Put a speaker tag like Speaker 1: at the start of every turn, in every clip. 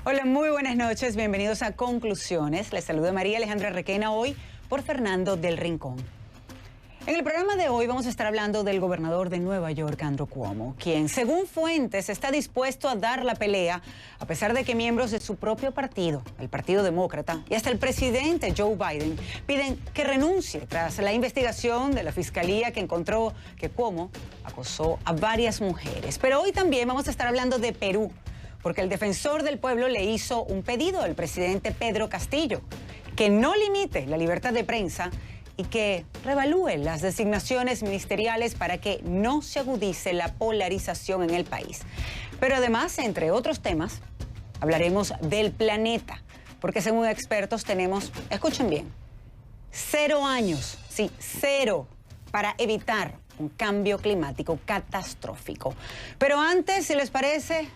Speaker 1: Hola, muy buenas noches. Bienvenidos a Conclusiones. Les saluda María Alejandra Requena, hoy por Fernando del Rincón. En el programa de hoy vamos a estar hablando del gobernador de Nueva York, Andrew Cuomo, quien, según fuentes, está dispuesto a dar la pelea, a pesar de que miembros de su propio partido, el Partido Demócrata, y hasta el presidente Joe Biden, piden que renuncie tras la investigación de la Fiscalía que encontró que Cuomo acosó a varias mujeres. Pero hoy también vamos a estar hablando de Perú, porque el defensor del pueblo le hizo un pedido al presidente Pedro Castillo, que no limite la libertad de prensa y que revalúe las designaciones ministeriales para que no se agudice la polarización en el país. Pero además, entre otros temas, hablaremos del planeta, porque según expertos tenemos, escuchen bien, 0 años, sí, 0, para evitar un cambio climático catastrófico. Pero antes, si les parece,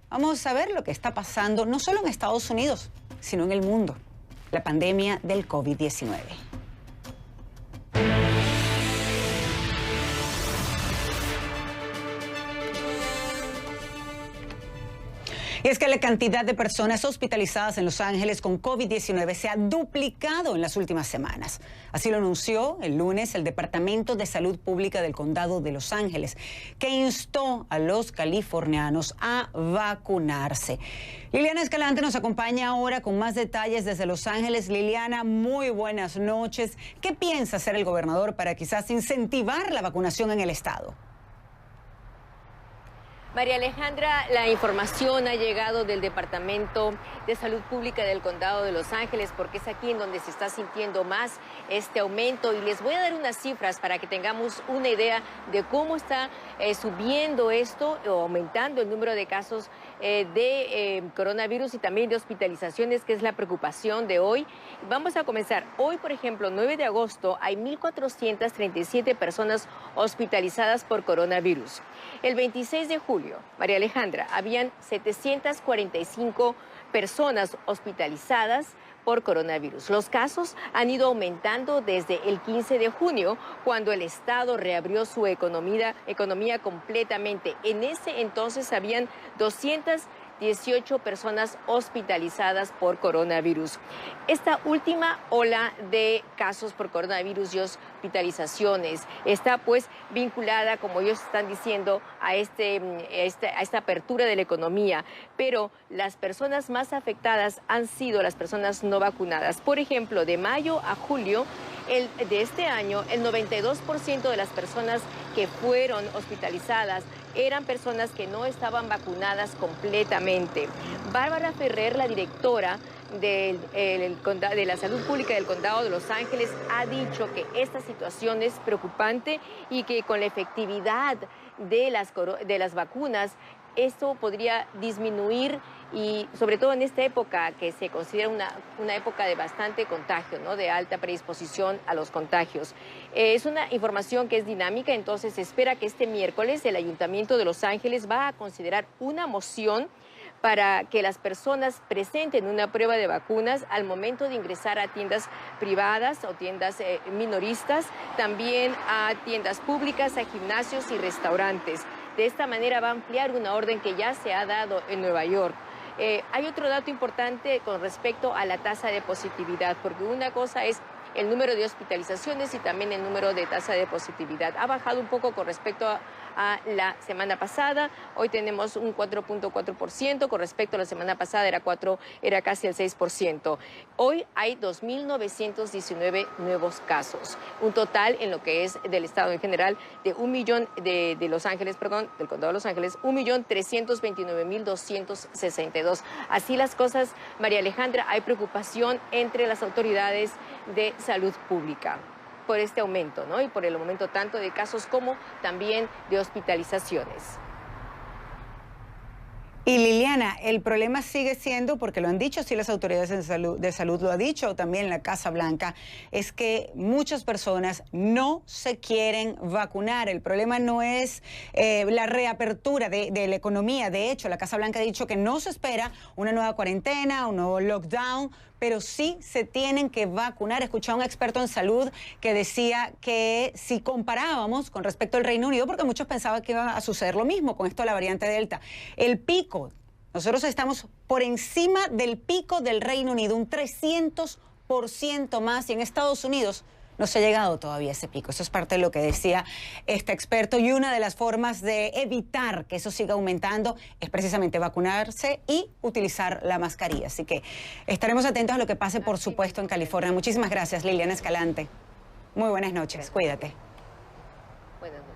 Speaker 1: vamos a ver lo que está pasando no solo en Estados Unidos, sino en el mundo, la pandemia del COVID-19. Y es que la cantidad de personas hospitalizadas en Los Ángeles con COVID-19 se ha duplicado en las últimas semanas. Así lo anunció el lunes el Departamento de Salud Pública del Condado de Los Ángeles, que instó a los californianos a vacunarse. Liliana Escalante nos acompaña ahora con más detalles desde Los Ángeles. Liliana, muy buenas noches. ¿Qué piensa hacer el gobernador para quizás incentivar la vacunación en el estado?
Speaker 2: María Alejandra, la información ha llegado del Departamento de Salud Pública del Condado de Los Ángeles, porque es aquí en donde se está sintiendo más este aumento. Y les voy a dar unas cifras para que tengamos una idea de cómo está subiendo esto o aumentando el número de casos de coronavirus y también de hospitalizaciones, que es la preocupación de hoy. Vamos a comenzar. Hoy, por ejemplo, 9 de agosto, hay 1,437 personas hospitalizadas por coronavirus. El 26 de julio, María Alejandra, habían 745 personas hospitalizadas por coronavirus. Los casos han ido aumentando desde el 15 de junio, cuando el Estado reabrió su economía completamente. En ese entonces habían 218 personas hospitalizadas por coronavirus. Esta última ola de casos por coronavirus y hospitalizaciones está pues vinculada, como ellos están diciendo, a esta apertura de la economía, pero las personas más afectadas han sido las personas no vacunadas. Por ejemplo, de mayo a julio de este año, el 92% de las personas que fueron hospitalizadas eran personas que no estaban vacunadas completamente. Bárbara Ferrer, la directora de la Salud Pública del Condado de Los Ángeles, ha dicho que esta situación es preocupante y que con la efectividad de las vacunas, esto podría disminuir, y sobre todo en esta época que se considera una época de bastante contagio, ¿no? De alta predisposición a los contagios. Es una información que es dinámica, entonces se espera que este miércoles el Ayuntamiento de Los Ángeles va a considerar una moción para que las personas presenten una prueba de vacunas al momento de ingresar a tiendas privadas o tiendas minoristas, también a tiendas públicas, a gimnasios y restaurantes. De esta manera va a ampliar una orden que ya se ha dado en Nueva York. Hay otro dato importante con respecto a la tasa de positividad, porque una cosa es el número de hospitalizaciones y también el número de tasa de positividad. Ha bajado un poco con respecto a la semana pasada. Hoy tenemos un 4.4%, con respecto a la semana pasada era casi el 6%. Hoy hay 2.919 nuevos casos, un total en lo que es del estado en general de del condado de Los Ángeles, 1.329.262. Así las cosas, María Alejandra, hay preocupación entre las autoridades de salud pública por este aumento, ¿no? Y por el aumento tanto de casos como también de hospitalizaciones.
Speaker 1: Y Liliana, el problema sigue siendo, porque lo han dicho así las autoridades de salud, lo ha dicho también la Casa Blanca, es que muchas personas no se quieren vacunar. El problema no es la reapertura de la economía. De hecho, la Casa Blanca ha dicho que no se espera una nueva cuarentena, un nuevo lockdown, pero sí se tienen que vacunar. Escuché a un experto en salud que decía que si comparábamos con respecto al Reino Unido, porque muchos pensaban que iba a suceder lo mismo con esto de la variante Delta, el pico nosotros estamos por encima del pico del Reino Unido, un 300% más, y en Estados Unidos no se ha llegado todavía a ese pico. Eso es parte de lo que decía este experto, y una de las formas de evitar que eso siga aumentando es precisamente vacunarse y utilizar la mascarilla. Así que estaremos atentos a lo que pase, por supuesto, en California. Muchísimas gracias, Liliana Escalante. Muy buenas noches, cuídate.
Speaker 2: Buenas noches.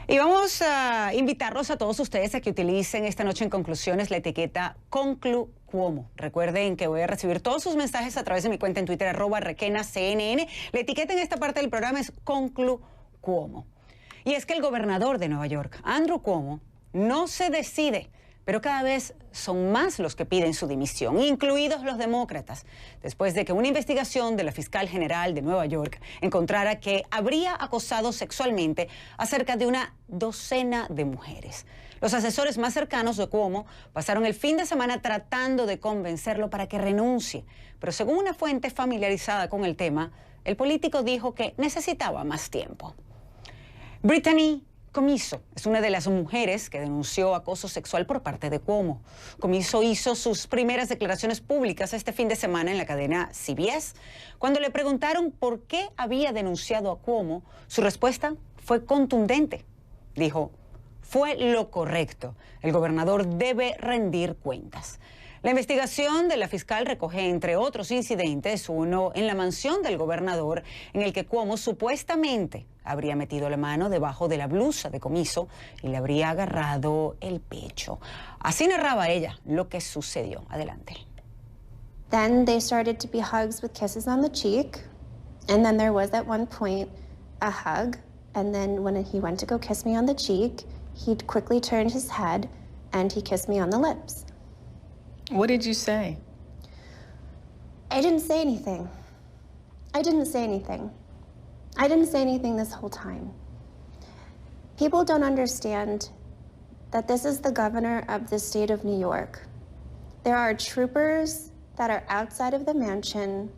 Speaker 1: Y vamos a invitarlos a todos ustedes a que utilicen esta noche en Conclusiones la etiqueta ConcluCuomo. Recuerden que voy a recibir todos sus mensajes a través de mi cuenta en Twitter, @RequenaCNN. La etiqueta en esta parte del programa es ConcluCuomo. Y es que el gobernador de Nueva York, Andrew Cuomo, no se decide, pero cada vez son más los que piden su dimisión, incluidos los demócratas, después de que una investigación de la fiscal general de Nueva York encontrara que habría acosado sexualmente a cerca de una docena de mujeres. Los asesores más cercanos de Cuomo pasaron el fin de semana tratando de convencerlo para que renuncie, pero según una fuente familiarizada con el tema, el político dijo que necesitaba más tiempo. Brittany Comiso es una de las mujeres que denunció acoso sexual por parte de Cuomo. Comiso hizo sus primeras declaraciones públicas este fin de semana en la cadena CBS. Cuando le preguntaron por qué había denunciado a Cuomo, su respuesta fue contundente. Dijo: fue lo correcto. El gobernador debe rendir cuentas. La investigación de la fiscal recoge, entre otros incidentes, uno en la mansión del gobernador, en el que Cuomo supuestamente habría metido la mano debajo de la blusa de Comiso y le habría agarrado el pecho. Así narraba ella lo que sucedió. Adelante.
Speaker 3: Then they started to be hugs with kisses on the cheek. And then there was at one point a hug. And then when he went to go kiss me on the cheek, he quickly turned his head and he kissed me on the lips.
Speaker 4: What did you say?
Speaker 3: I didn't say anything. I didn't say anything. I didn't say anything this whole time. People don't understand that this is the governor of the state of New York. There are troopers that are outside of the mansion,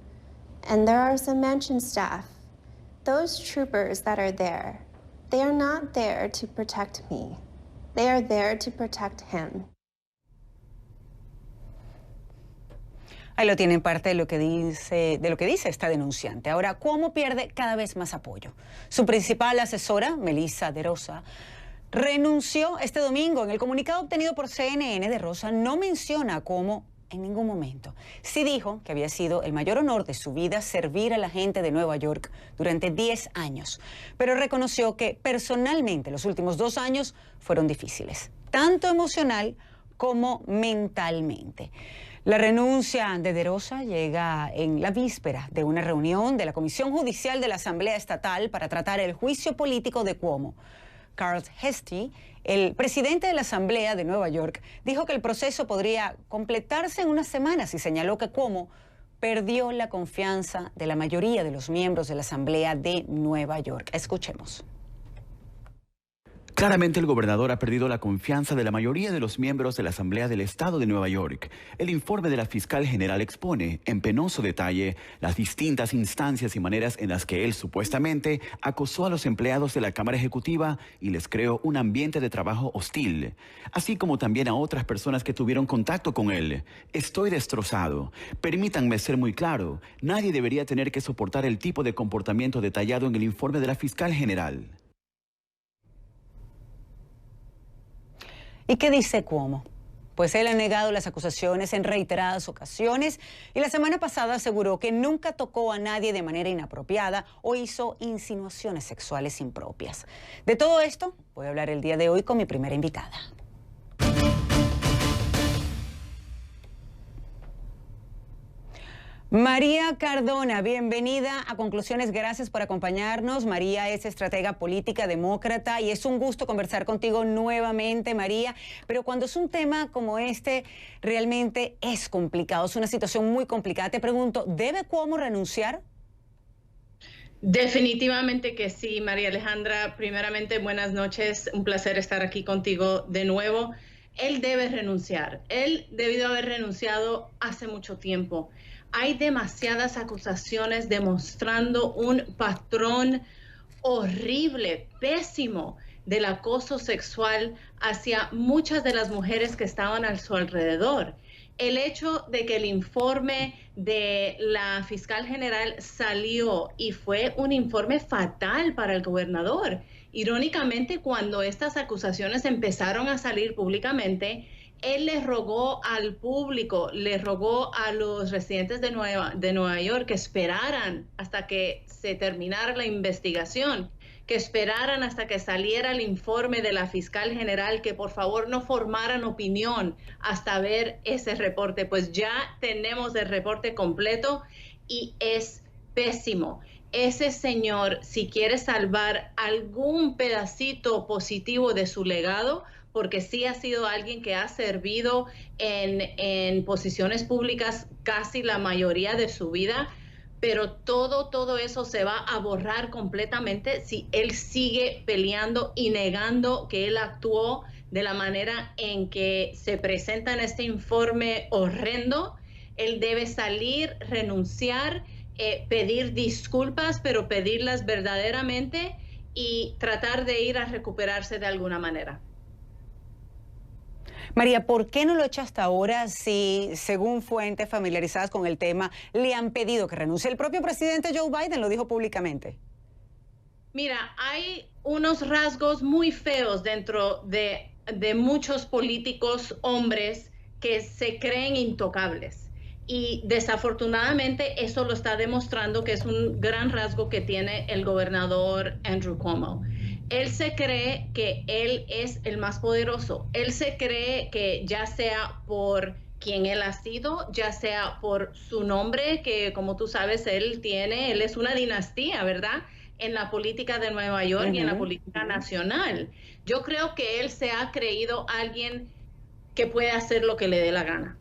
Speaker 3: and there are some mansion staff. Those troopers that are there, they are not there to protect me. They are there to protect him.
Speaker 1: Ahí lo tienen parte de lo que dice esta denunciante. Ahora, Cuomo pierde cada vez más apoyo. Su principal asesora, Melissa DeRosa, renunció este domingo. En el comunicado obtenido por CNN, DeRosa no menciona a Cuomo en ningún momento. Sí dijo que había sido el mayor honor de su vida servir a la gente de Nueva York durante 10 años, pero reconoció que personalmente los últimos 2 años fueron difíciles, tanto emocional como mentalmente. La renuncia de DeRosa llega en la víspera de una reunión de la Comisión Judicial de la Asamblea Estatal para tratar el juicio político de Cuomo. Carl Heastie, el presidente de la Asamblea de Nueva York, dijo que el proceso podría completarse en unas semanas y señaló que Cuomo perdió la confianza de la mayoría de los miembros de la Asamblea de Nueva York. Escuchemos.
Speaker 5: Claramente el gobernador ha perdido la confianza de la mayoría de los miembros de la Asamblea del Estado de Nueva York. El informe de la fiscal general expone en penoso detalle las distintas instancias y maneras en las que él supuestamente acosó a los empleados de la Cámara Ejecutiva y les creó un ambiente de trabajo hostil, así como también a otras personas que tuvieron contacto con él. Estoy destrozado. Permítanme ser muy claro, nadie debería tener que soportar el tipo de comportamiento detallado en el informe de la fiscal general.
Speaker 1: ¿Y qué dice Cuomo? Pues él ha negado las acusaciones en reiteradas ocasiones y la semana pasada aseguró que nunca tocó a nadie de manera inapropiada o hizo insinuaciones sexuales impropias. De todo esto voy a hablar el día de hoy con mi primera invitada. María Cardona, bienvenida a Conclusiones. Gracias por acompañarnos. María es estratega política demócrata y es un gusto conversar contigo nuevamente, María. Pero cuando es un tema como este, realmente es complicado, es una situación muy complicada. Te pregunto, ¿debe Cuomo renunciar?
Speaker 6: Definitivamente que sí, María Alejandra. Primeramente, buenas noches. Un placer estar aquí contigo de nuevo. Él debe renunciar. Él debió haber renunciado hace mucho tiempo. Hay demasiadas acusaciones demostrando un patrón horrible, pésimo, del acoso sexual hacia muchas de las mujeres que estaban a su alrededor. El hecho de que el informe de la fiscal general salió y fue un informe fatal para el gobernador. Irónicamente, cuando estas acusaciones empezaron a salir públicamente, él le rogó al público, le rogó a los residentes de Nueva York que esperaran hasta que se terminara la investigación, que esperaran hasta que saliera el informe de la fiscal general, que por favor no formaran opinión hasta ver ese reporte. Pues ya tenemos el reporte completo y es pésimo. Ese señor, si quiere salvar algún pedacito positivo de su legado, porque sí ha sido alguien que ha servido en posiciones públicas casi la mayoría de su vida, pero todo eso se va a borrar completamente si él sigue peleando y negando que él actuó de la manera en que se presenta en este informe horrendo. Él debe salir, renunciar, pedir disculpas, pero pedirlas verdaderamente y tratar de ir a recuperarse de alguna manera.
Speaker 1: María, ¿por qué no lo ha hecho hasta ahora si, según fuentes familiarizadas con el tema, le han pedido que renuncie? El propio presidente Joe Biden lo dijo públicamente.
Speaker 6: Mira, hay unos rasgos muy feos dentro de muchos políticos hombres que se creen intocables. Y desafortunadamente eso lo está demostrando, que es un gran rasgo que tiene el gobernador Andrew Cuomo. Él se cree que él es el más poderoso. Él se cree que ya sea por quien él ha sido, ya sea por su nombre, que como tú sabes, él es una dinastía, ¿verdad?, en la política de Nueva York y en la política nacional. Yo creo que él se ha creído alguien que puede hacer lo que le dé la gana.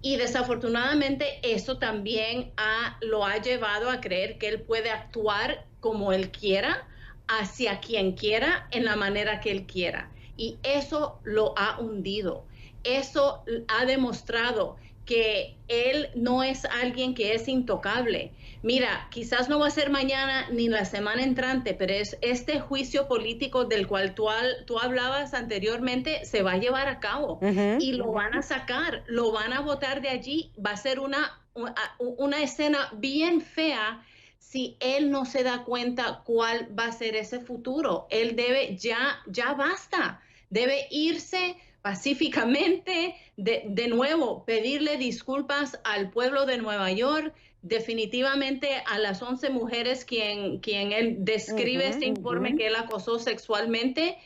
Speaker 6: Y desafortunadamente eso también lo ha llevado a creer que él puede actuar como él quiera, hacia quien quiera, en la manera que él quiera. Y eso lo ha hundido. Eso ha demostrado que él no es alguien que es intocable. Mira, quizás no va a ser mañana ni la semana entrante, pero este juicio político del cual tú hablabas anteriormente se va a llevar a cabo y lo van a sacar, lo van a votar de allí. Va a ser una escena bien fea si él no se da cuenta cuál va a ser ese futuro. Él debe, ya basta, debe irse pacíficamente, de nuevo, pedirle disculpas al pueblo de Nueva York, definitivamente a las 11 mujeres quien él describe este informe que él acosó sexualmente,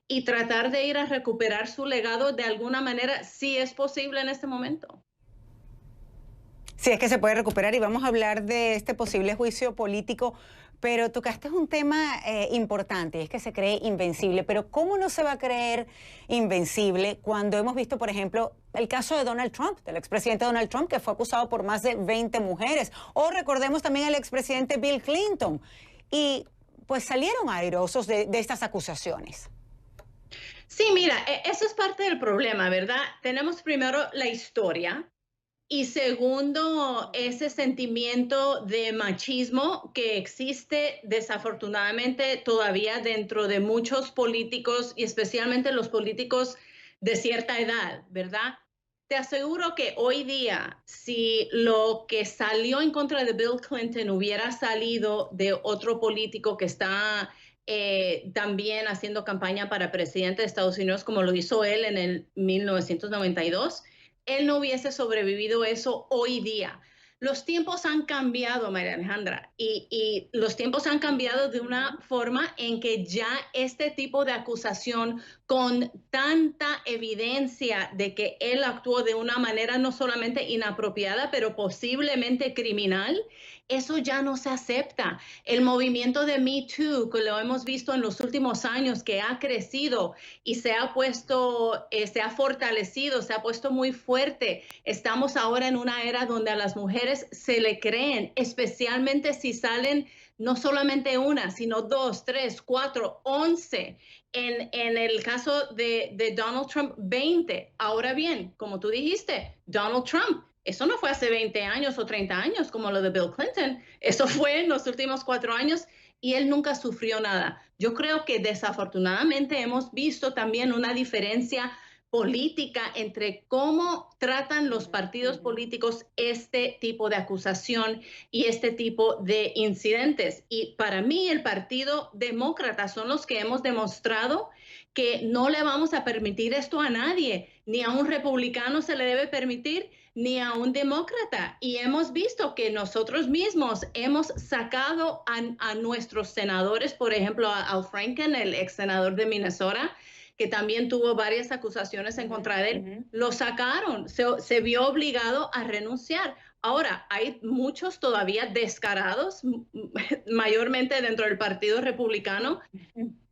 Speaker 6: y tratar de ir a recuperar su legado de alguna manera, si es posible en este momento.
Speaker 1: Sí, es que se puede recuperar, y vamos a hablar de este posible juicio político, pero tocaste un tema importante, y es que se cree invencible. Pero ¿cómo no se va a creer invencible cuando hemos visto, por ejemplo, el caso de Donald Trump, del expresidente Donald Trump, que fue acusado por más de 20 mujeres? O recordemos también al expresidente Bill Clinton. Y pues salieron airosos de estas acusaciones.
Speaker 6: Sí, mira, eso es parte del problema, ¿verdad? Tenemos primero la historia. Y segundo, ese sentimiento de machismo que existe desafortunadamente todavía dentro de muchos políticos, y especialmente los políticos de cierta edad, ¿verdad? Te aseguro que hoy día, si lo que salió en contra de Bill Clinton hubiera salido de otro político que está también haciendo campaña para presidente de Estados Unidos, como lo hizo él en el 1992, él no hubiese sobrevivido eso hoy día. Los tiempos han cambiado, María Alejandra, y los tiempos han cambiado de una forma en que ya este tipo de acusación, con tanta evidencia de que él actuó de una manera no solamente inapropiada, pero posiblemente criminal, eso ya no se acepta. El movimiento de Me Too, que lo hemos visto en los últimos años, que ha crecido y se ha fortalecido, se ha puesto muy fuerte. Estamos ahora en una era donde a las mujeres se le creen, especialmente si salen no solamente una, sino 2, 3, 4, 11. En el caso de Donald Trump, 20. Ahora bien, como tú dijiste, Donald Trump, eso no fue hace 20 años o 30 años como lo de Bill Clinton. Eso fue en los últimos 4 años. y él nunca sufrió nada. Yo creo que desafortunadamente hemos visto también una diferencia política entre cómo tratan los partidos políticos este tipo de acusación y este tipo de incidentes. Y para mí el Partido Demócrata son los que hemos demostrado que no le vamos a permitir esto a nadie, ni a un republicano se le debe permitir, ni a un demócrata. Y hemos visto que nosotros mismos hemos sacado a nuestros senadores, por ejemplo, a Al Franken, el ex senador de Minnesota, que también tuvo varias acusaciones en contra de él, lo sacaron, se vio obligado a renunciar. Ahora, hay muchos todavía descarados, mayormente dentro del Partido Republicano,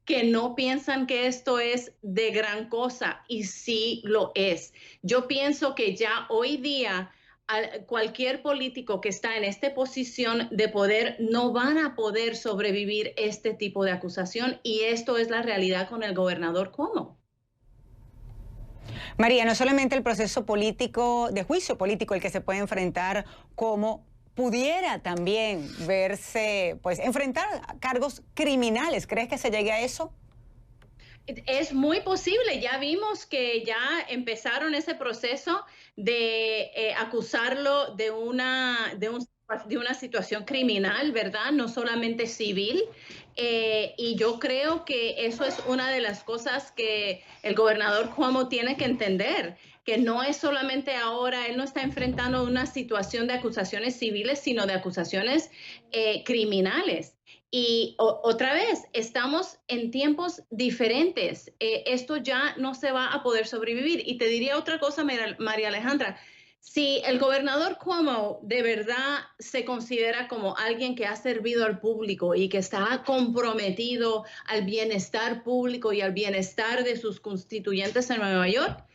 Speaker 6: que no piensan que esto es de gran cosa, y sí lo es. Yo pienso que ya hoy día cualquier político que está en esta posición de poder no van a poder sobrevivir este tipo de acusación, y esto es la realidad con el gobernador Cuomo.
Speaker 1: María, no solamente el proceso político, de juicio político, el que se puede enfrentar, como pudiera también verse, pues, enfrentar cargos criminales. ¿Crees que se llegue a eso?
Speaker 6: Es muy posible. Ya vimos que ya empezaron ese proceso de acusarlo de una situación criminal, ¿verdad? No solamente civil. Y yo creo que eso es una de las cosas que el gobernador Cuomo tiene que entender, que no es solamente ahora, él no está enfrentando una situación de acusaciones civiles, sino de acusaciones criminales. Y otra vez, estamos en tiempos diferentes. Esto ya no se va a poder sobrevivir. Y te diría otra cosa, María Alejandra. Si el gobernador Cuomo de verdad se considera como alguien que ha servido al público y que está comprometido al bienestar público y al bienestar de sus constituyentes en Nueva York,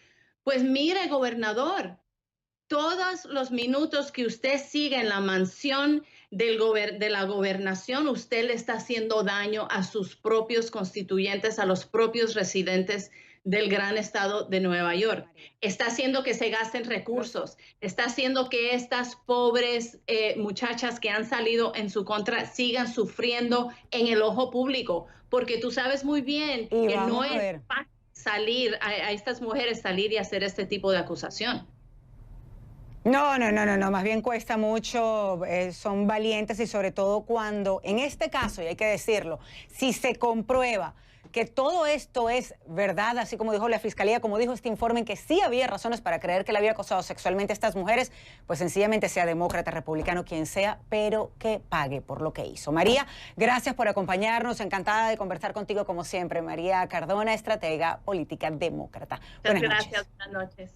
Speaker 6: pues mire, gobernador, todos los minutos que usted sigue en la mansión de la gobernación, usted le está haciendo daño a sus propios constituyentes, a los propios residentes del gran estado de Nueva York. Está haciendo que se gasten recursos, está haciendo que estas pobres muchachas que han salido en su contra sigan sufriendo en el ojo público, porque tú sabes muy bien que no es fácil salir a estas mujeres salir y hacer este tipo de acusación.
Speaker 1: No, más bien cuesta mucho, son valientes, y sobre todo cuando, en este caso, y hay que decirlo, si se comprueba que todo esto es verdad, así como dijo la Fiscalía, como dijo este informe, en que sí había razones para creer que le había acosado sexualmente a estas mujeres, pues sencillamente sea demócrata, republicano, quien sea, pero que pague por lo que hizo. María, gracias por acompañarnos, encantada de conversar contigo como siempre. María Cardona, estratega política demócrata.
Speaker 6: Muchas gracias, buenas noches.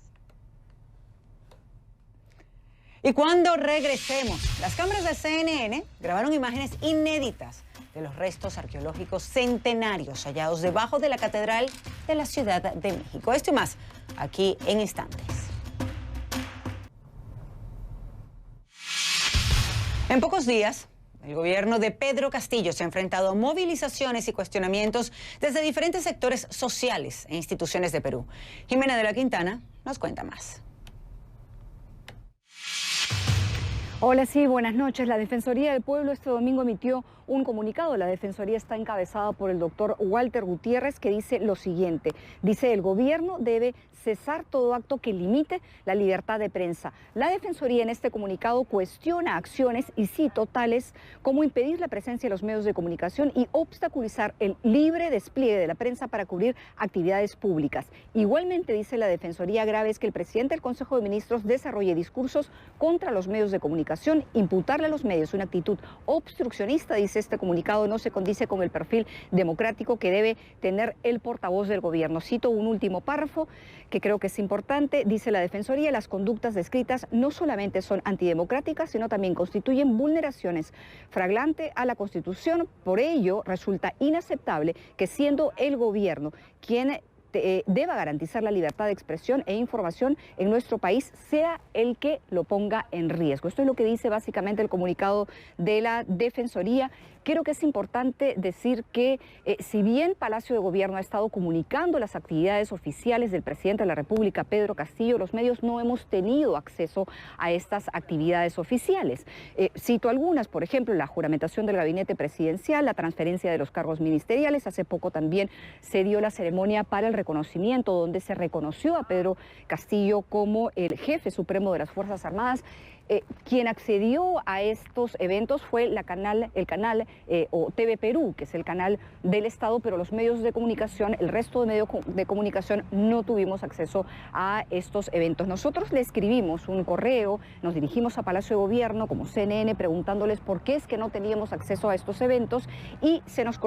Speaker 1: Y cuando regresemos, las cámaras de CNN grabaron imágenes inéditas de los restos arqueológicos centenarios hallados debajo de la Catedral de la Ciudad de México. Esto y más, aquí en instantes. En pocos días, el gobierno de Pedro Castillo se ha enfrentado a movilizaciones y cuestionamientos desde diferentes sectores sociales e instituciones de Perú. Jimena de la Quintana nos cuenta más.
Speaker 7: Hola, sí, buenas noches. La Defensoría del Pueblo este domingo emitió un comunicado. La Defensoría está encabezada por el doctor Walter Gutiérrez, que dice lo siguiente. Dice: el gobierno debe cesar todo acto que limite la libertad de prensa. La Defensoría en este comunicado cuestiona acciones, y cito, tales como impedir la presencia de los medios de comunicación y obstaculizar el libre despliegue de la prensa para cubrir actividades públicas. Igualmente, dice la Defensoría, grave es que el presidente del Consejo de Ministros desarrolle discursos contra los medios de comunicación. Imputarle a los medios una actitud obstruccionista, dice este comunicado, no se condice con el perfil democrático que debe tener el portavoz del gobierno. Cito un último párrafo que creo que es importante. Dice la Defensoría: las conductas descritas no solamente son antidemocráticas, sino también constituyen vulneraciones flagrantes a la Constitución. Por ello, resulta inaceptable que, siendo el gobierno quien deba garantizar la libertad de expresión e información en nuestro país, sea el que lo ponga en riesgo. Esto es lo que dice básicamente el comunicado de la Defensoría. Creo que es importante decir que si bien Palacio de Gobierno ha estado comunicando las actividades oficiales del presidente de la República, Pedro Castillo, los medios no hemos tenido acceso a estas actividades oficiales. Cito algunas, por ejemplo, la juramentación del gabinete presidencial, la transferencia de los cargos ministeriales. Hace poco también se dio la ceremonia para el reconocimiento, donde se reconoció a Pedro Castillo como el jefe supremo de las Fuerzas Armadas. Quien accedió a estos eventos fue el canal o TV Perú, que es el canal del Estado, pero los medios de comunicación, el resto de medios de comunicación, no tuvimos acceso a estos eventos. Nosotros le escribimos un correo, nos dirigimos a Palacio de Gobierno como CNN preguntándoles por qué es que no teníamos acceso a estos eventos y se nos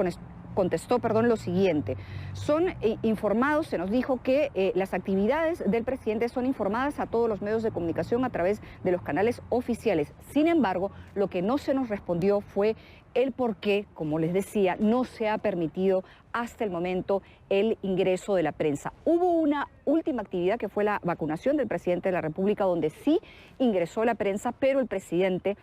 Speaker 7: contestó lo siguiente: son informados, se nos dijo que las actividades del presidente son informadas a todos los medios de comunicación a través de los canales oficiales. Sin embargo, lo que no se nos respondió fue el por qué, como les decía, no se ha permitido hasta el momento el ingreso de la prensa. Hubo una última actividad que fue la vacunación del presidente de la República, donde sí ingresó la prensa, pero el presidente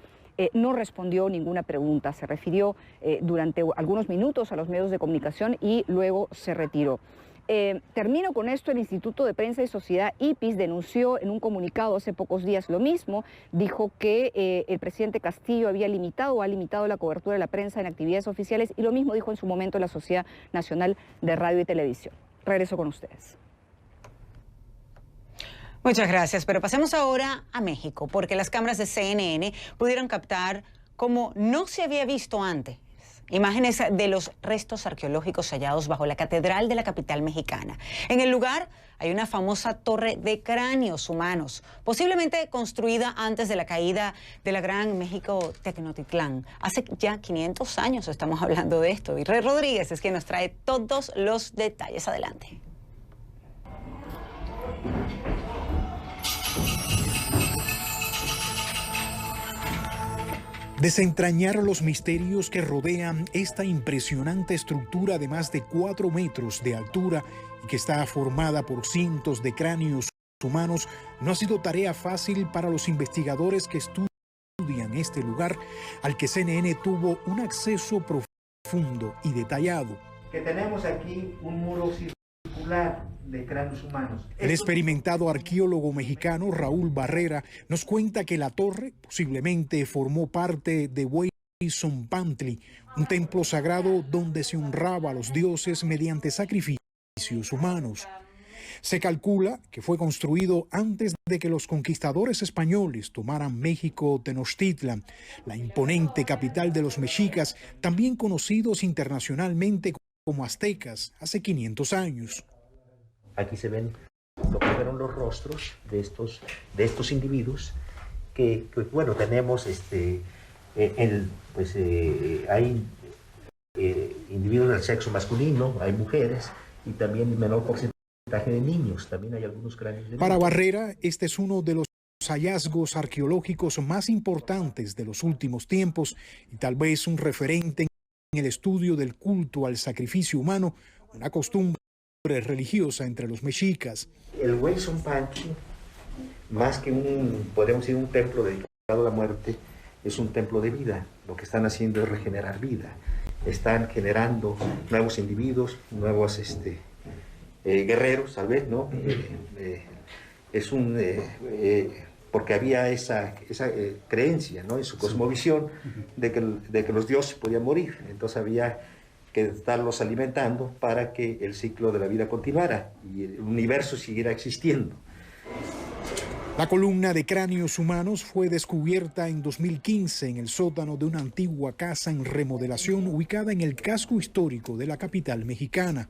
Speaker 7: no respondió ninguna pregunta. Se refirió durante algunos minutos a los medios de comunicación y luego se retiró. Termino con esto. El Instituto de Prensa y Sociedad, IPIS, denunció en un comunicado hace pocos días lo mismo. Dijo que el presidente Castillo ha limitado la cobertura de la prensa en actividades oficiales, y lo mismo dijo en su momento la Sociedad Nacional de Radio y Televisión. Regreso con ustedes.
Speaker 1: Muchas gracias, pero pasemos ahora a México, porque las cámaras de CNN pudieron captar, como no se había visto antes, imágenes de los restos arqueológicos hallados bajo la catedral de la capital mexicana. En el lugar hay una famosa torre de cráneos humanos, posiblemente construida antes de la caída de la Gran México Tenochtitlán. Hace ya 500 años estamos hablando de esto, y Rey Rodríguez es quien nos trae todos los detalles. Adelante.
Speaker 8: Desentrañar los misterios que rodean esta impresionante estructura de más de 4 metros de altura y que está formada por cientos de cráneos humanos no ha sido tarea fácil para los investigadores que estudian este lugar, al que CNN tuvo un acceso profundo y detallado.
Speaker 9: Que tenemos aquí un muro circular de cráneos humanos.
Speaker 8: El experimentado arqueólogo mexicano Raúl Barrera nos cuenta que la torre posiblemente formó parte de Huayzompantli, un templo sagrado donde se honraba a los dioses mediante sacrificios humanos. Se calcula que fue construido antes de que los conquistadores españoles tomaran México Tenochtitlan, la imponente capital de los mexicas, también conocidos internacionalmente como aztecas, hace 500 años.
Speaker 9: Aquí se ven lo que fueron los rostros de estos individuos que bueno, tenemos hay individuos del sexo masculino, hay mujeres y también menor porcentaje de niños, también hay algunos cráneos de niños.
Speaker 8: Para Barrera, este es uno de los hallazgos arqueológicos más importantes de los últimos tiempos y tal vez un referente en el estudio del culto al sacrificio humano, una costumbre religiosa entre los mexicas.
Speaker 9: El Huayzompantli, más que podemos decir un templo dedicado a la muerte, es un templo de vida. Lo que están haciendo es regenerar vida. Están generando nuevos individuos, nuevos guerreros, tal vez, ¿no? Porque había esa creencia, ¿no? En su cosmovisión de que los dioses podían morir. Entonces había que estarlos alimentando para que el ciclo de la vida continuara y el universo siguiera existiendo.
Speaker 8: La columna de cráneos humanos fue descubierta en 2015 en el sótano de una antigua casa en remodelación ubicada en el casco histórico de la capital mexicana.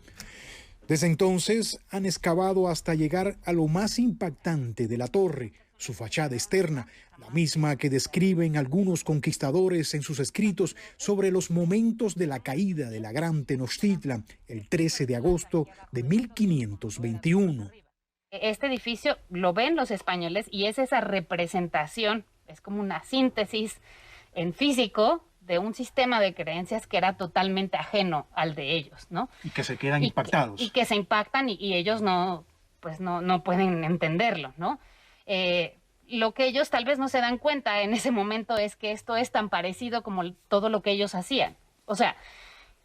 Speaker 8: Desde entonces han excavado hasta llegar a lo más impactante de la torre, su fachada externa, la misma que describen algunos conquistadores en sus escritos sobre los momentos de la caída de la Gran Tenochtitlan, el 13 de agosto de 1521.
Speaker 10: Este edificio lo ven los españoles y es esa representación, es como una síntesis en físico de un sistema de creencias que era totalmente ajeno al de ellos, ¿no?
Speaker 8: Y que se quedan impactados.
Speaker 10: Y que se impactan y ellos no pueden entenderlo, ¿no? Lo que ellos tal vez no se dan cuenta en ese momento es que esto es tan parecido como todo lo que ellos hacían. O sea,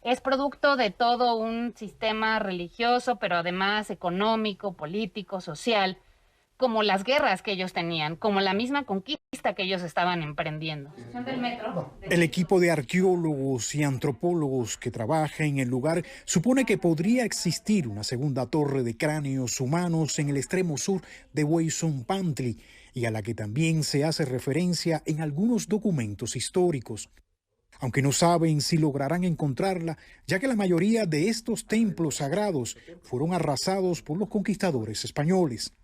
Speaker 10: es producto de todo un sistema religioso, pero además económico, político, social, como las guerras que ellos tenían, como la misma conquista que ellos estaban emprendiendo.
Speaker 8: El equipo de arqueólogos y antropólogos que trabaja en el lugar supone que podría existir una segunda torre de cráneos humanos en el extremo sur de Waisunpantli, y a la que también se hace referencia en algunos documentos históricos. Aunque no saben si lograrán encontrarla, ya que la mayoría de estos templos sagrados fueron arrasados por los conquistadores españoles.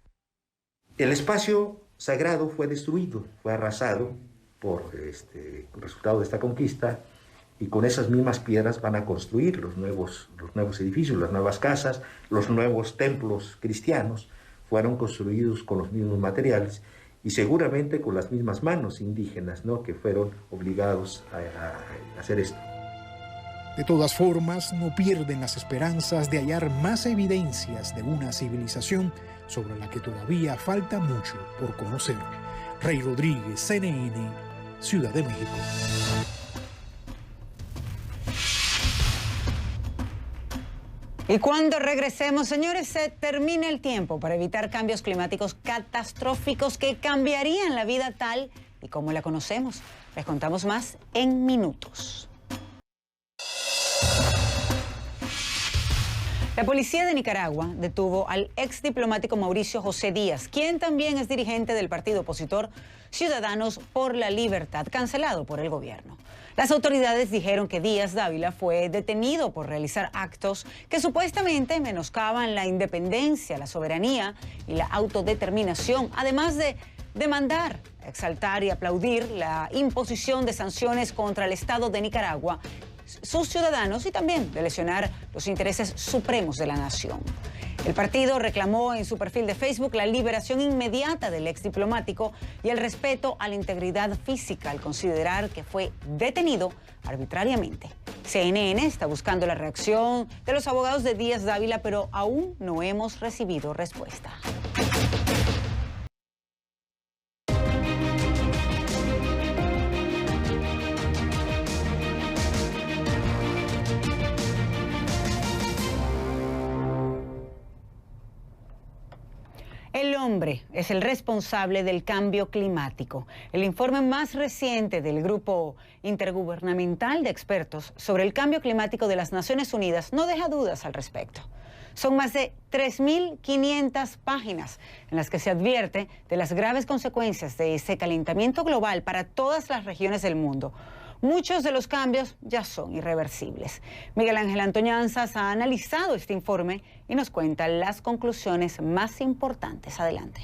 Speaker 9: El espacio sagrado fue destruido, fue arrasado por resultado de esta conquista, y con esas mismas piedras van a construir los nuevos edificios, las nuevas casas, los nuevos templos cristianos. Fueron construidos con los mismos materiales y seguramente con las mismas manos indígenas, ¿no?, que fueron obligados a hacer esto.
Speaker 8: De todas formas, no pierden las esperanzas de hallar más evidencias de una civilización sobre la que todavía falta mucho por conocer. Rey Rodríguez, CNN, Ciudad de México.
Speaker 1: Y cuando regresemos, señores, se termina el tiempo para evitar cambios climáticos catastróficos que cambiarían la vida tal y como la conocemos. Les contamos más en minutos. La policía de Nicaragua detuvo al ex diplomático Mauricio José Díaz, quien también es dirigente del partido opositor Ciudadanos por la Libertad, cancelado por el gobierno. Las autoridades dijeron que Díaz Dávila fue detenido por realizar actos que supuestamente menoscaban la independencia, la soberanía y la autodeterminación, además de demandar, exaltar y aplaudir la imposición de sanciones contra el Estado de Nicaragua, sus ciudadanos, y también de lesionar los intereses supremos de la nación. El partido reclamó en su perfil de Facebook la liberación inmediata del ex diplomático y el respeto a la integridad física al considerar que fue detenido arbitrariamente. CNN está buscando la reacción de los abogados de Díaz Dávila, pero aún no hemos recibido respuesta. El hombre es el responsable del cambio climático. El informe más reciente del Grupo Intergubernamental de Expertos sobre el Cambio Climático de las Naciones Unidas no deja dudas al respecto. Son más de 3.500 páginas en las que se advierte de las graves consecuencias de ese calentamiento global para todas las regiones del mundo. Muchos de los cambios ya son irreversibles. Miguel Ángel Antoñanzas ha analizado este informe y nos cuenta las conclusiones más importantes. Adelante.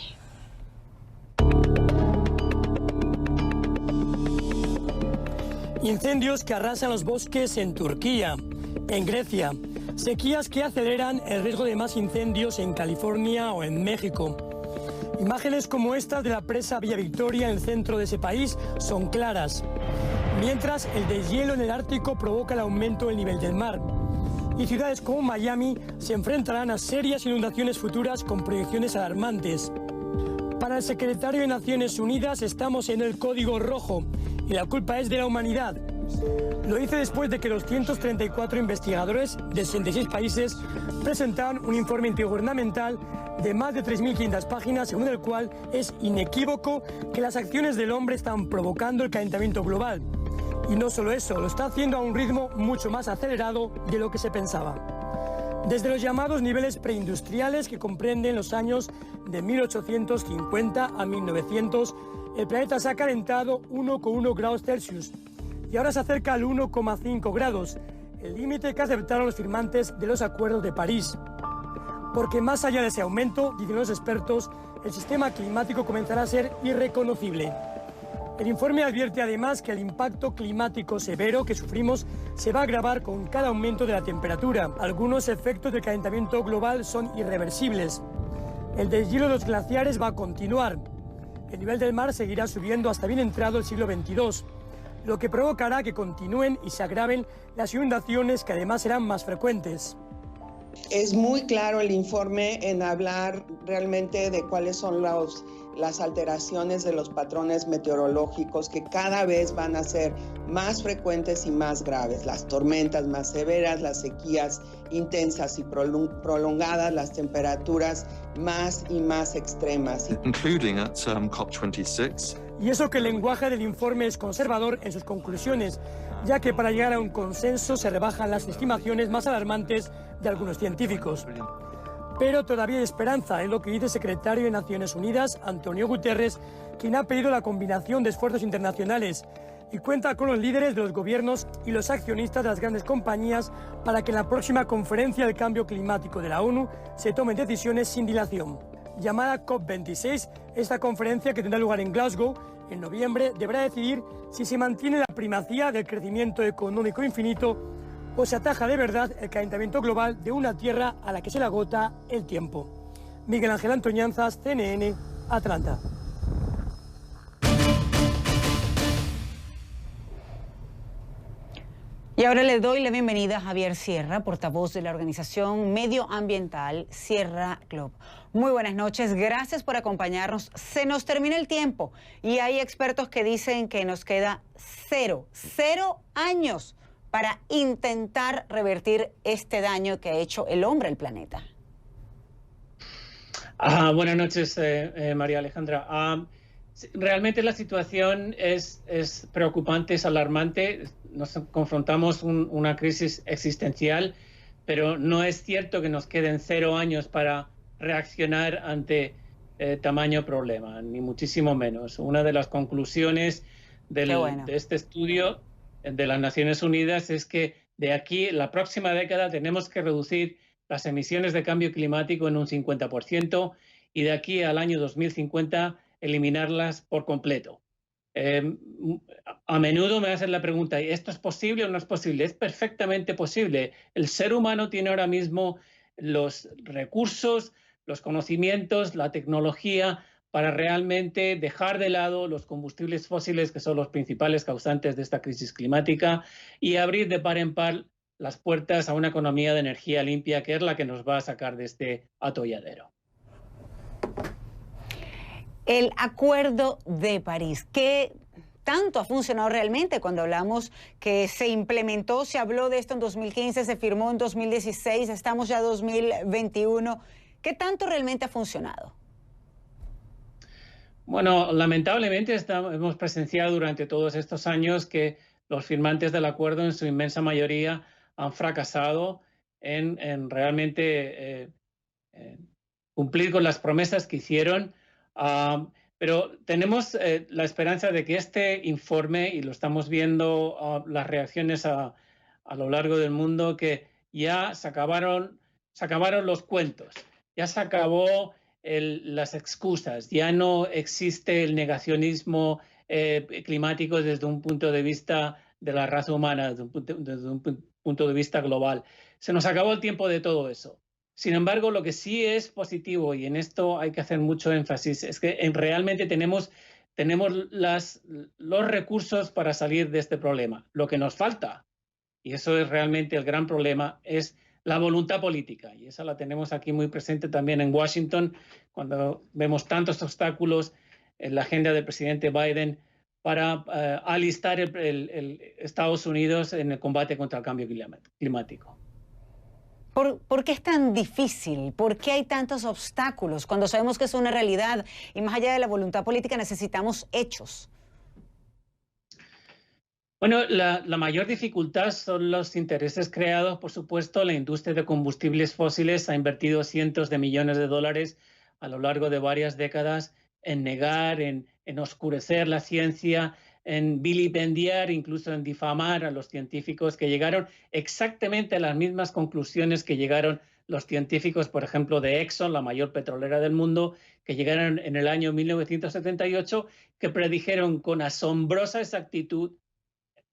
Speaker 11: Incendios que arrasan los bosques en Turquía, en Grecia, sequías que aceleran el riesgo de más incendios en California o en México. Imágenes como estas de la presa Villa Victoria en el centro de ese país son claras. Mientras el deshielo en el Ártico provoca el aumento del nivel del mar. Y ciudades como Miami se enfrentarán a serias inundaciones futuras con proyecciones alarmantes. Para el secretario de Naciones Unidas estamos en el código rojo y la culpa es de la humanidad. Lo dice después de que 234 investigadores de 66 países presentaron un informe intergubernamental de más de 3.500 páginas, según el cual es inequívoco que las acciones del hombre están provocando el calentamiento global. Y no solo eso, lo está haciendo a un ritmo mucho más acelerado de lo que se pensaba. Desde los llamados niveles preindustriales, que comprenden los años de 1850 a 1900, el planeta se ha calentado 1,1 grados Celsius y ahora se acerca al 1,5 grados, el límite que aceptaron los firmantes de los acuerdos de París. Porque más allá de ese aumento, dicen los expertos, el sistema climático comenzará a ser irreconocible. El informe advierte además que el impacto climático severo que sufrimos se va a agravar con cada aumento de la temperatura. Algunos efectos del calentamiento global son irreversibles. El deshielo de los glaciares va a continuar. El nivel del mar seguirá subiendo hasta bien entrado el siglo XXII. lo que provocará que continúen y se agraven las inundaciones, que además serán más frecuentes.
Speaker 12: Es muy claro el informe en hablar realmente de cuáles son las alteraciones de los patrones meteorológicos que cada vez van a ser más frecuentes y más graves. Las tormentas más severas, las sequías intensas y prolongadas, las temperaturas más y más extremas.
Speaker 13: Including at COP26.
Speaker 11: Y eso que el lenguaje del informe es conservador en sus conclusiones, ya que para llegar a un consenso se rebajan las estimaciones más alarmantes de algunos científicos. Pero todavía hay esperanza, es lo que dice el secretario de Naciones Unidas, Antonio Guterres, quien ha pedido la combinación de esfuerzos internacionales y cuenta con los líderes de los gobiernos y los accionistas de las grandes compañías para que en la próxima conferencia del cambio climático de la ONU se tomen decisiones sin dilación. Llamada COP26, esta conferencia, que tendrá lugar en Glasgow en noviembre, deberá decidir si se mantiene la primacía del crecimiento económico infinito o se ataja de verdad el calentamiento global de una tierra a la que se le agota el tiempo. Miguel Ángel Antoñanzas, CNN, Atlanta.
Speaker 1: Y ahora le doy la bienvenida a Javier Sierra, portavoz de la organización medioambiental Sierra Club. Muy buenas noches, gracias por acompañarnos. Se nos termina el tiempo y hay expertos que dicen que nos queda cero años para intentar revertir este daño que ha hecho el hombre al planeta.
Speaker 14: Buenas noches, María Alejandra. Realmente la situación es preocupante, es alarmante. Nos confrontamos una crisis existencial, pero no es cierto que nos queden 0 años para reaccionar ante tamaño problema, ni muchísimo menos. Una de las conclusiones de este estudio de las Naciones Unidas es que de aquí, la próxima década, tenemos que reducir las emisiones de cambio climático en un 50% y de aquí al año 2050 eliminarlas por completo. A menudo me hacen la pregunta, ¿esto es posible o no es posible? Es perfectamente posible. El ser humano tiene ahora mismo los recursos, los conocimientos, la tecnología para realmente dejar de lado los combustibles fósiles, que son los principales causantes de esta crisis climática, y abrir de par en par las puertas a una economía de energía limpia, que es la que nos va a sacar de este atolladero.
Speaker 1: El Acuerdo de París, ¿qué tanto ha funcionado realmente? Cuando hablamos que se implementó, se habló de esto en 2015, se firmó en 2016, estamos ya en 2021. ¿Qué tanto realmente ha funcionado?
Speaker 14: Bueno, lamentablemente hemos presenciado durante todos estos años que los firmantes del acuerdo, en su inmensa mayoría, han fracasado en realmente cumplir con las promesas que hicieron. Pero tenemos la esperanza de que este informe, y lo estamos viendo las reacciones a lo largo del mundo, que ya se acabaron los cuentos, ya se acabó las excusas, ya no existe el negacionismo climático desde un punto de vista de la raza humana, desde un punto de vista global. Se nos acabó el tiempo de todo eso. Sin embargo, lo que sí es positivo, y en esto hay que hacer mucho énfasis, es que realmente tenemos los recursos para salir de este problema. Lo que nos falta, y eso es realmente el gran problema, es la voluntad política. Y esa la tenemos aquí muy presente también en Washington, cuando vemos tantos obstáculos en la agenda del presidente Biden para alistar el Estados Unidos en el combate contra el cambio climático.
Speaker 1: ¿Por qué es tan difícil? ¿Por qué hay tantos obstáculos cuando sabemos que es una realidad y más allá de la voluntad política necesitamos hechos?
Speaker 14: Bueno, la mayor dificultad son los intereses creados, por supuesto. La industria de combustibles fósiles ha invertido cientos de millones de dólares a lo largo de varias décadas en negar, en oscurecer la ciencia, en vilipendiar, incluso en difamar a los científicos que llegaron exactamente a las mismas conclusiones que llegaron los científicos, por ejemplo, de Exxon, la mayor petrolera del mundo, que llegaron en el año 1978, que predijeron con asombrosa exactitud,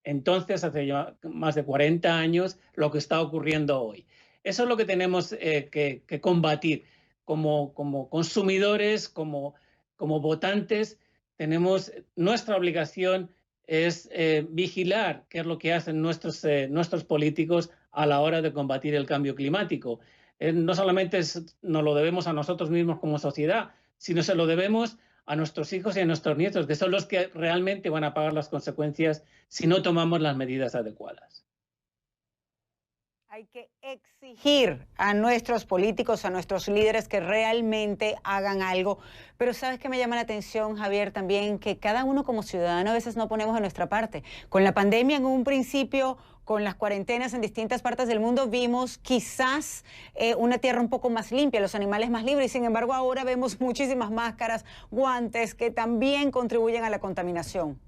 Speaker 14: entonces, hace ya más de 40 años, lo que está ocurriendo hoy. Eso es lo que tenemos que combatir como consumidores, como votantes. Tenemos nuestra obligación es vigilar qué es lo que hacen nuestros políticos a la hora de combatir el cambio climático. No solamente nos lo debemos a nosotros mismos como sociedad, sino se lo debemos a nuestros hijos y a nuestros nietos, que son los que realmente van a pagar las consecuencias si no tomamos las medidas adecuadas.
Speaker 1: Hay que exigir a nuestros políticos, a nuestros líderes que realmente hagan algo. Pero ¿sabes qué me llama la atención, Javier? También que cada uno como ciudadano a veces no ponemos de nuestra parte. Con la pandemia en un principio, con las cuarentenas en distintas partes del mundo, vimos quizás una tierra un poco más limpia, los animales más libres. Y sin embargo, ahora vemos muchísimas máscaras, guantes que también contribuyen a la contaminación.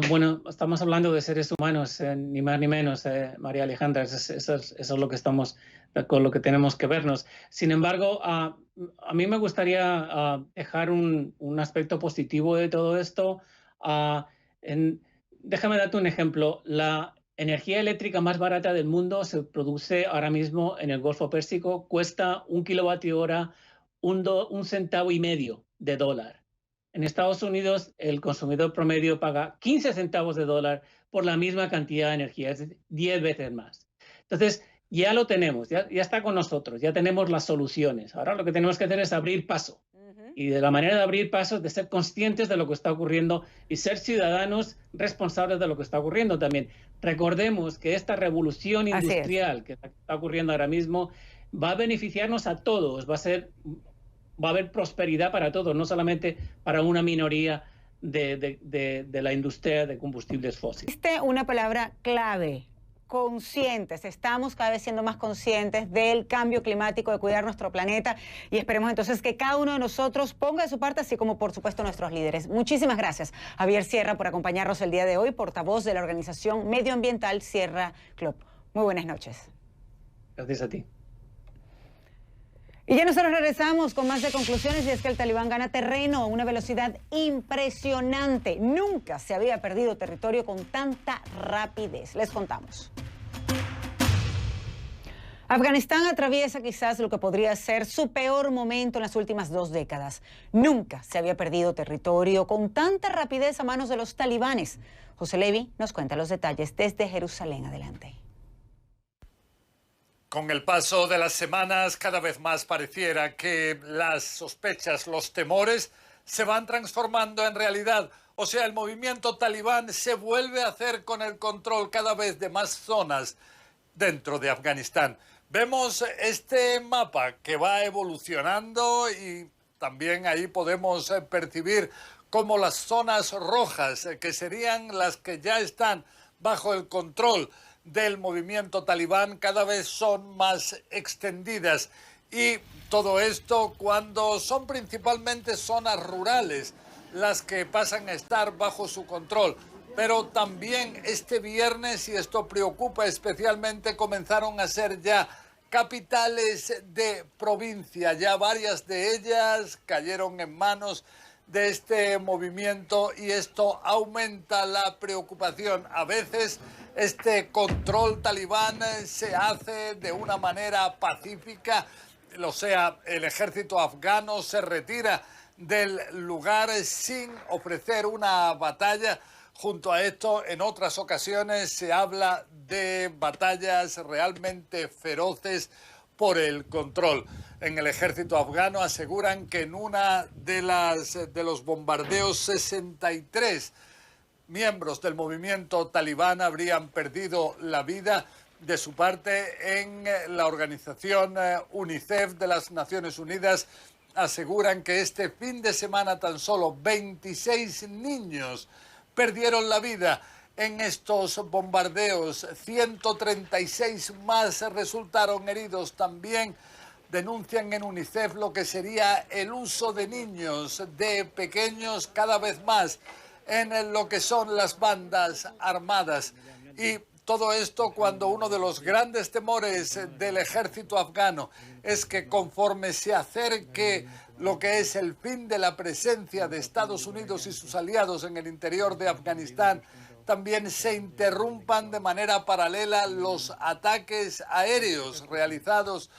Speaker 14: Bueno, estamos hablando de seres humanos, ni más ni menos, María Alejandra. Eso es lo que estamos, con lo que tenemos que vernos. Sin embargo, a mí me gustaría dejar un aspecto positivo de todo esto. Déjame darte un ejemplo. La energía eléctrica más barata del mundo se produce ahora mismo en el Golfo Pérsico. Cuesta 1 kilovatio hora, $1,50 centavos de dólar. En Estados Unidos, el consumidor promedio paga 15 centavos de dólar por la misma cantidad de energía, es 10 veces más. Entonces, ya lo tenemos, ya está con nosotros, ya tenemos las soluciones. Ahora lo que tenemos que hacer es abrir paso. Y de la manera de abrir paso es de ser conscientes de lo que está ocurriendo y ser ciudadanos responsables de lo que está ocurriendo también. Recordemos que esta revolución industrial que está ocurriendo ahora mismo va a beneficiarnos a todos, va a haber prosperidad para todos, no solamente para una minoría de la industria de combustibles fósiles.
Speaker 1: Existe una palabra clave: conscientes. Estamos cada vez siendo más conscientes del cambio climático, de cuidar nuestro planeta, y esperemos entonces que cada uno de nosotros ponga de su parte, así como por supuesto nuestros líderes. Muchísimas gracias, Javier Sierra, por acompañarnos el día de hoy, portavoz de la organización medioambiental Sierra Club. Muy buenas noches.
Speaker 14: Gracias a ti.
Speaker 1: Y ya nosotros regresamos con más de conclusiones, y es que el talibán gana terreno a una velocidad impresionante. Nunca se había perdido territorio con tanta rapidez. Les contamos. Afganistán atraviesa quizás lo que podría ser su peor momento en las últimas 2 décadas. Nunca se había perdido territorio con tanta rapidez a manos de los talibanes. José Levi nos cuenta los detalles desde Jerusalén. Adelante.
Speaker 15: Con el paso de las semanas, cada vez más pareciera que las sospechas, los temores, se van transformando en realidad. O sea, el movimiento talibán se vuelve a hacer con el control cada vez de más zonas dentro de Afganistán. Vemos este mapa que va evolucionando y también ahí podemos percibir cómo las zonas rojas, que serían las que ya están bajo el control del movimiento talibán, cada vez son más extendidas, y todo esto cuando son principalmente zonas rurales las que pasan a estar bajo su control. Pero también este viernes, y esto preocupa especialmente, comenzaron a ser ya capitales de provincia. Ya varias de ellas cayeron en manos de este movimiento, y esto aumenta la preocupación. A veces este control talibán se hace de una manera pacífica, o sea, el ejército afgano se retira del lugar sin ofrecer una batalla. Junto a esto, en otras ocasiones se habla de batallas realmente feroces por el control. En el ejército afgano aseguran que en una de los bombardeos 63 miembros del movimiento talibán habrían perdido la vida. De su parte, en la organización UNICEF de las Naciones Unidas aseguran que este fin de semana tan solo 26 niños perdieron la vida en estos bombardeos. 136 más resultaron heridos. También denuncian en UNICEF lo que sería el uso de niños, de pequeños, cada vez más en lo que son las bandas armadas. Y todo esto cuando uno de los grandes temores del ejército afgano es que conforme se acerque lo que es el fin de la presencia de Estados Unidos y sus aliados en el interior de Afganistán, también se interrumpan de manera paralela los ataques aéreos realizados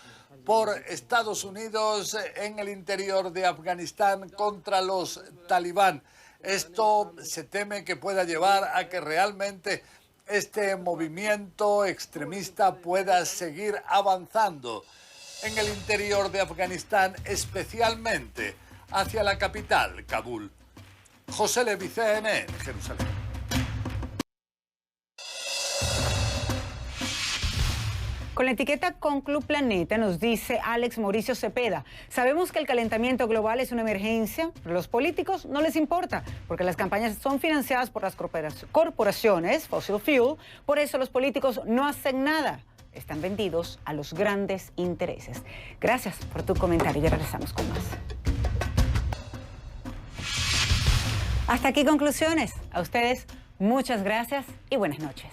Speaker 15: por Estados Unidos en el interior de Afganistán contra los talibán. Esto se teme que pueda llevar a que realmente este movimiento extremista pueda seguir avanzando en el interior de Afganistán, especialmente hacia la capital, Kabul. José Levi, CNN, Jerusalén.
Speaker 1: Con la etiqueta Conclu Planeta nos dice Alex Mauricio Cepeda: sabemos que el calentamiento global es una emergencia, pero a los políticos no les importa, porque las campañas son financiadas por las corporaciones, fossil fuel, por eso los políticos no hacen nada, están vendidos a los grandes intereses. Gracias por tu comentario y regresamos con más. Hasta aquí Conclusiones. A ustedes, muchas gracias y buenas noches.